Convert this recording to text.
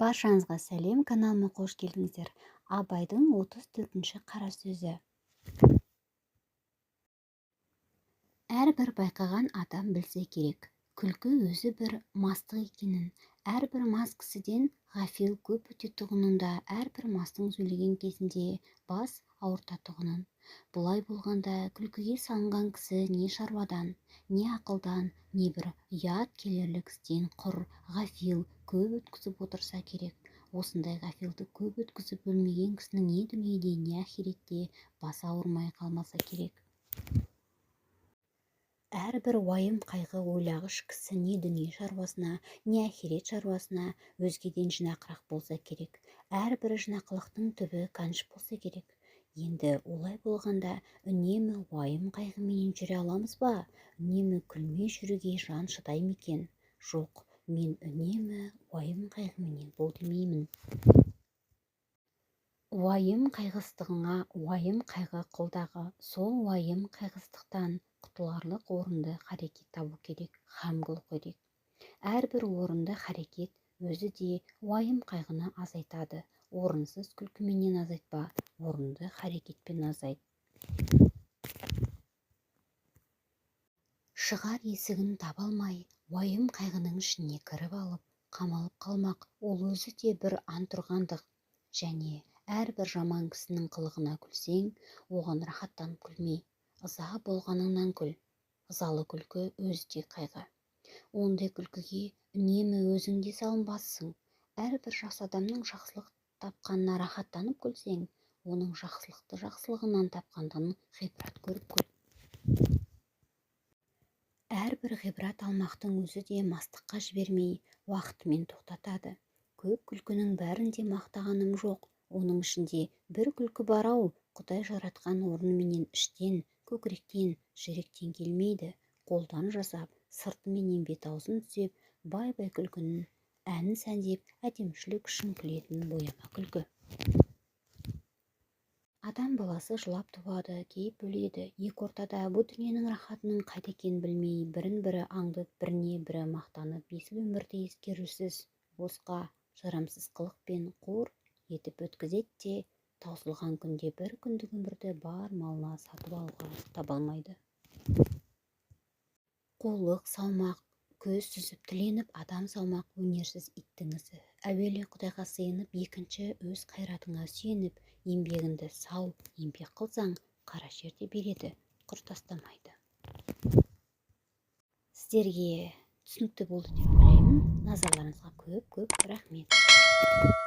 Баршаңызға сәлем, каналыма қош келдіңіздер. Абайдың 34-ші қара сөзі. Әрбір байқаған адам білсе керек, күлкі өзі бір мастық екенін, әрбір мас кісіден ғафил көп өтетұғынын да әрбір мастың сөйлеген кезінде бас ауыртатұғынын. Бұлай болғанда күлкіге салынған кісі не шаруадан, не ақылдан, не бір ұят келерлік істен құр ғафил көп өткізіп отырса керек. Осындай ғафилді көп өткізіп өлмеген кісінің не дүниеде, не ахиретте басы ауырмай қалмаса керек. Әрбір уайым қайғы ойлағыш кісі не дүние шаруасына, не ахирет шаруасына өзгеден жинақырақ болса керек. Әрбір жинақылықтың түбі қаныш болса керек. Енді олай болғанда үнемі уайым қайғыменен жүре аламыз ба? Үнемі күлмей жүруге жан шыдай ма екен? Жоқ, мен үнемі уайым қайғыменен бол демеймін. Уайым қайғыстығыңа уайым қайғы қолдағы, сол уайым қайғыстықтан құтыларлық орынды харекет табу керек, һәм қылу керек. Әрбір орынды харекет өзі де уайым қайғыны азайтады. Орынсыз күлкіменен азайтпа, орынды харекетпен азайт. Шығар есігін таба алмай, уайым қайғының ішіне кіріп алып, қамалып қалмақ, ол өзі де бір антұрғандық. Және әрбір жаман кісінің қылығына күлсең, оған рахаттанып күлме, ыза болғаныңнан күл. Ызалы күлкі өзі де қайғы. Ондай күлкіге үнемі өзіңде салынбассың. Әрбір жақсы адамның жақсылық тапқанына рахаттанып күлсең, оның жақсылықты жақсылығынан тапқандығын ғибрат көріп күл. Әрбір ғибрат алмақтың өзі де мастыққа жібермей, уақытымен тоқтатады. Көп күлкінің бәрінде мақтағаным жоқ. Оның ішінде бір күлкі бар-ау, Құдай жаратқан орныменен іштен, көкіректен, жүректен келмейді. Қолдан жасап, сыртыменен бет-аузын түзеп, бай-бай күлкінің әнін сәндеп, әдемішілік үшін күлетін бояма күлкі. Адам баласы жылап туады, кейіп өледі. Екі ортада бұл дүниенің рахатының қайда екенін білмей, бірін-бірі аңдып, біріне-бірі мақтанып, есіл өмірді ескерусіз, босқа, жарамсыз қылықпен қор етіп өткізеді де, таусылған күнде бір күндік өмірді бар малына сатып алуға таба алмайды. Қолық салмақ, көз сүзіп тіленіп адам салмақ өнерсіз иттің ісі. Әуелі Құдайға сыйынып, екінші өз қайратыңа сүйеніп, еңбегіңді сау, еңбек қылсаң, қара жерде береді, құр тастамайды. Сіздерге түсінікті болды деп ойлаймын. Назарларыңызға көп рахмет.